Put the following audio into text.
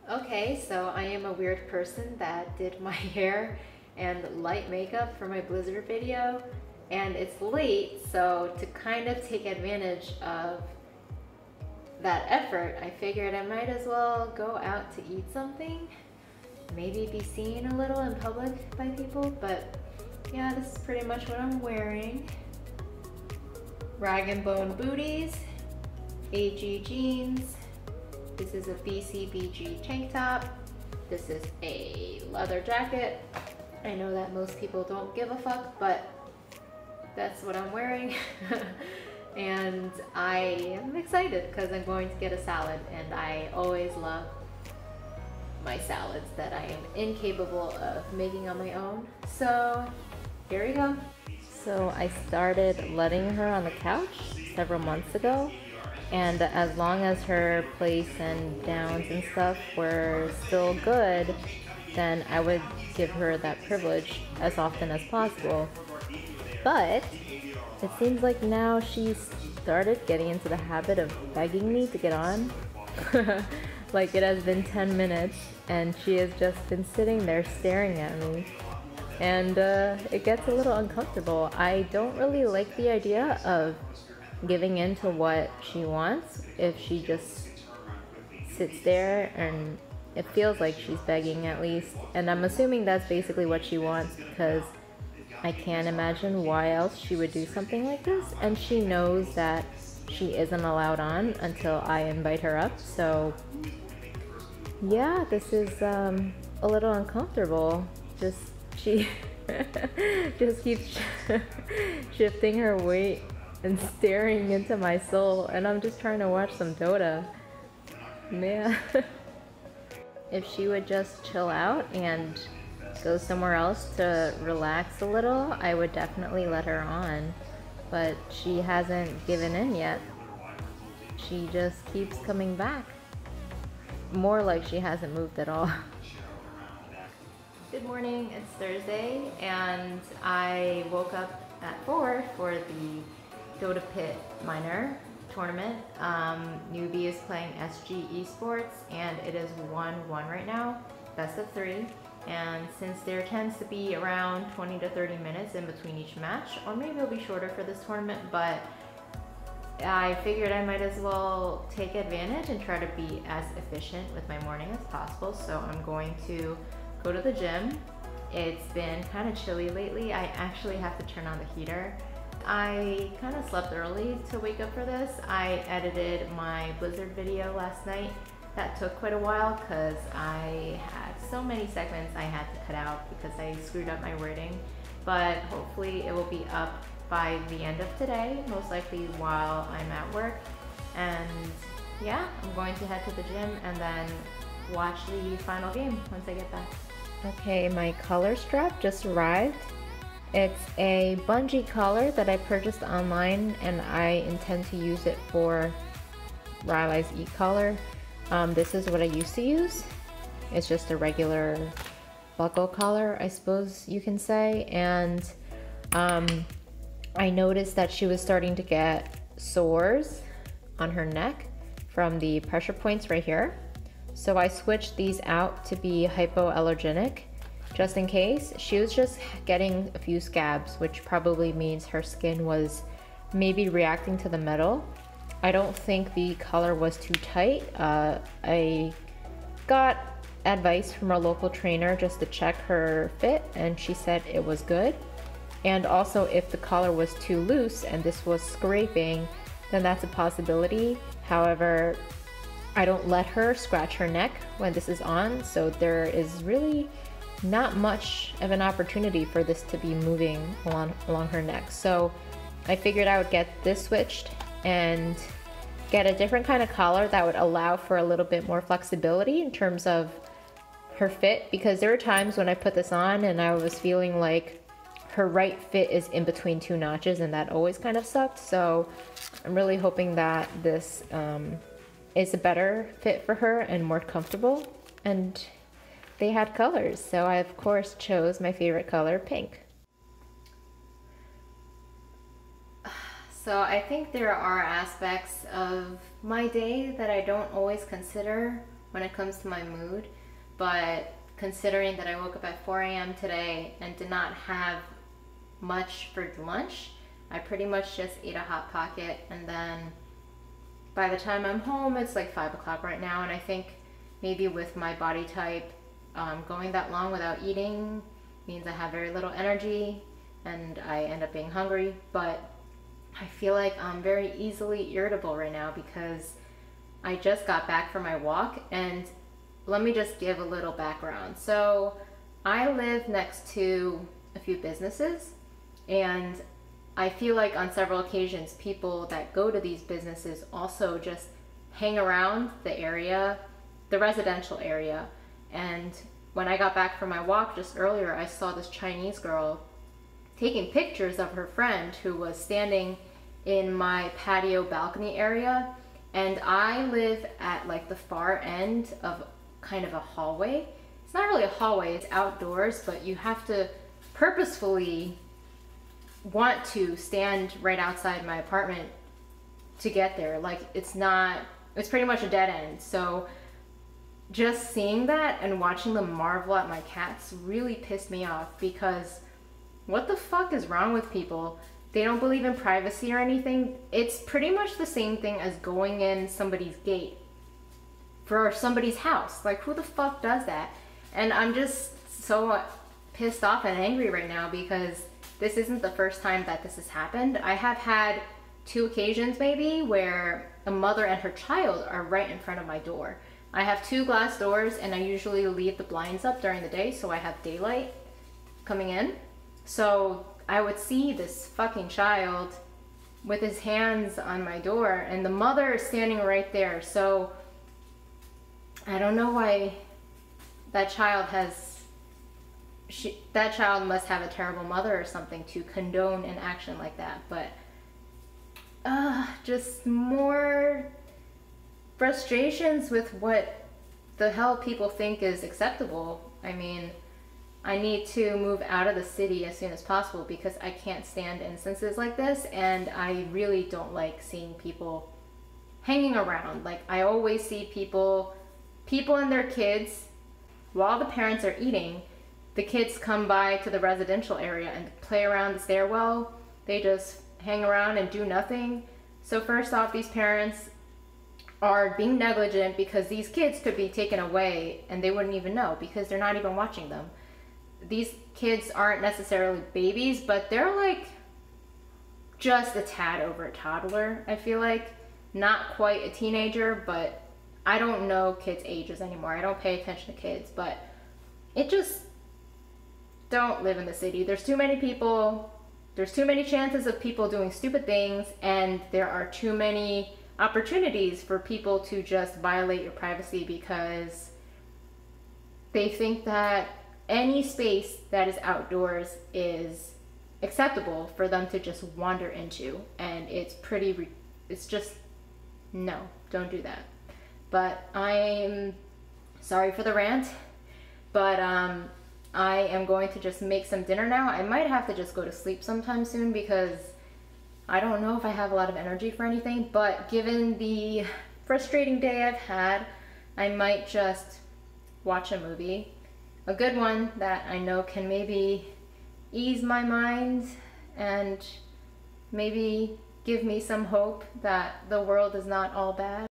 Okay, so I am a weird person that did my hair and light makeup for my Blizzard video, and it's late, so to kind of take advantage of that effort, I figured I might as well go out to eat something, maybe be seen a little in public by people, but yeah, this is pretty much what I'm wearing. Rag and Bone booties, AG jeans. This is a BCBG tank top. This is a leather jacket. I know that most people don't give a fuck, but that's what I'm wearing. And I am excited because I'm going to get a salad, and I always love my salads that I am incapable of making on my own. So here we go. So I started letting her on the couch several months ago, and as long as her place and downs and stuff were still good, then I would give her that privilege as often as possible. But it seems like now she's started getting into the habit of begging me to get on. Like it has been 10 minutes and she has just been sitting there staring at me. And it gets a little uncomfortable. I don't really like the idea of giving in to what she wants if she just sits there, and it feels like she's begging at least. And I'm assuming that's basically what she wants because I can't imagine why else she would do something like this. And she knows that she isn't allowed on until I invite her up. So yeah, this is a little uncomfortable. She just keeps shifting her weight and staring into my soul, and I'm just trying to watch some Dota. Man. If she would just chill out and go somewhere else to relax a little, I would definitely let her on. But she hasn't given in yet. She just keeps coming back. More like she hasn't moved at all. Good morning, it's Thursday, and I woke up at 4 for the Dota Pit Minor tournament. Newbie is playing SG Esports, and it is 1-1 right now, best of 3. And since there tends to be around 20 to 30 minutes in between each match, or maybe it'll be shorter for this tournament, but I figured I might as well take advantage and try to be as efficient with my morning as possible. So I'm going to go to the gym. It's been kind of chilly lately. I actually have to turn on the heater. I kind of slept early to wake up for this. I edited my Blizzard video last night. That took quite a while because I had so many segments I had to cut out because I screwed up my wording. But hopefully it will be up by the end of today, most likely while I'm at work. And yeah, I'm going to head to the gym and then watch the final game once I get back. Okay, my collar strap just arrived. It's a bungee collar that I purchased online, and I intend to use it for Riley's e-collar. This is what I used to use. It's just a regular buckle collar, I suppose you can say. And I noticed that she was starting to get sores on her neck from the pressure points right here. So I switched these out to be hypoallergenic, just in case. She was just getting a few scabs, which probably means her skin was maybe reacting to the metal. I don't think the collar was too tight. I got advice from a local trainer just to check her fit, and she said it was good. And also, if the collar was too loose and this was scraping, then that's a possibility. However, I don't let her scratch her neck when this is on, so there is really not much of an opportunity for this to be moving along her neck. So I figured I would get this switched and get a different kind of collar that would allow for a little bit more flexibility in terms of her fit, because there were times when I put this on and I was feeling like her right fit is in between two notches, and that always kind of sucked. So I'm really hoping that this is a better fit for her and more comfortable. And they had colors, so I of course chose my favorite color, pink. So I think there are aspects of my day that I don't always consider when it comes to my mood, but considering that I woke up at 4 a.m. today and did not have much for lunch, I pretty much just ate a Hot Pocket, and then by the time I'm home, it's like 5 o'clock right now, and I think maybe with my body type, going that long without eating means I have very little energy and I end up being hungry. But I feel like I'm very easily irritable right now because I just got back from my walk. And let me just give a little background. So I live next to a few businesses, and I feel like on several occasions people that go to these businesses also just hang around the area, the residential area. And when I got back from my walk just earlier, I saw this Chinese girl taking pictures of her friend who was standing in my patio balcony area. And I live at like the far end of kind of a hallway. It's not really a hallway, it's outdoors, but you have to purposefully want to stand right outside my apartment to get there. Like it's pretty much a dead end. So just seeing that and watching them marvel at my cats really pissed me off, because what the fuck is wrong with people? They don't believe in privacy or anything. It's pretty much the same thing as going in somebody's gate for somebody's house. Like, who the fuck does that? And I'm just so pissed off and angry right now because this isn't the first time that this has happened. I have had 2 occasions maybe where a mother and her child are right in front of my door. I have 2 glass doors, and I usually leave the blinds up during the day so I have daylight coming in. So I would see this fucking child with his hands on my door, and the mother is standing right there. So I don't know why that child must have a terrible mother or something to condone an action like that. But just more frustrations with what the hell people think is acceptable. I mean, I need to move out of the city as soon as possible because I can't stand instances like this, and I really don't like seeing people hanging around. Like, I always see people and their kids, while the parents are eating, the kids come by to the residential area and play around the stairwell. They just hang around and do nothing. So first off, these parents are being negligent because these kids could be taken away and they wouldn't even know because they're not even watching them. These kids aren't necessarily babies, but they're like just a tad over a toddler, I feel like. Not quite a teenager, but I don't know kids' ages anymore. I don't pay attention to kids, but it just, don't live in the city. There's too many people, there's too many chances of people doing stupid things, and there are too many opportunities for people to just violate your privacy because they think that any space that is outdoors is acceptable for them to just wander into, and it's just, no, don't do that. But I'm sorry for the rant, but I am going to just make some dinner now. I might have to just go to sleep sometime soon because I don't know if I have a lot of energy for anything, but given the frustrating day I've had, I might just watch a movie. A good one that I know can maybe ease my mind and maybe give me some hope that the world is not all bad.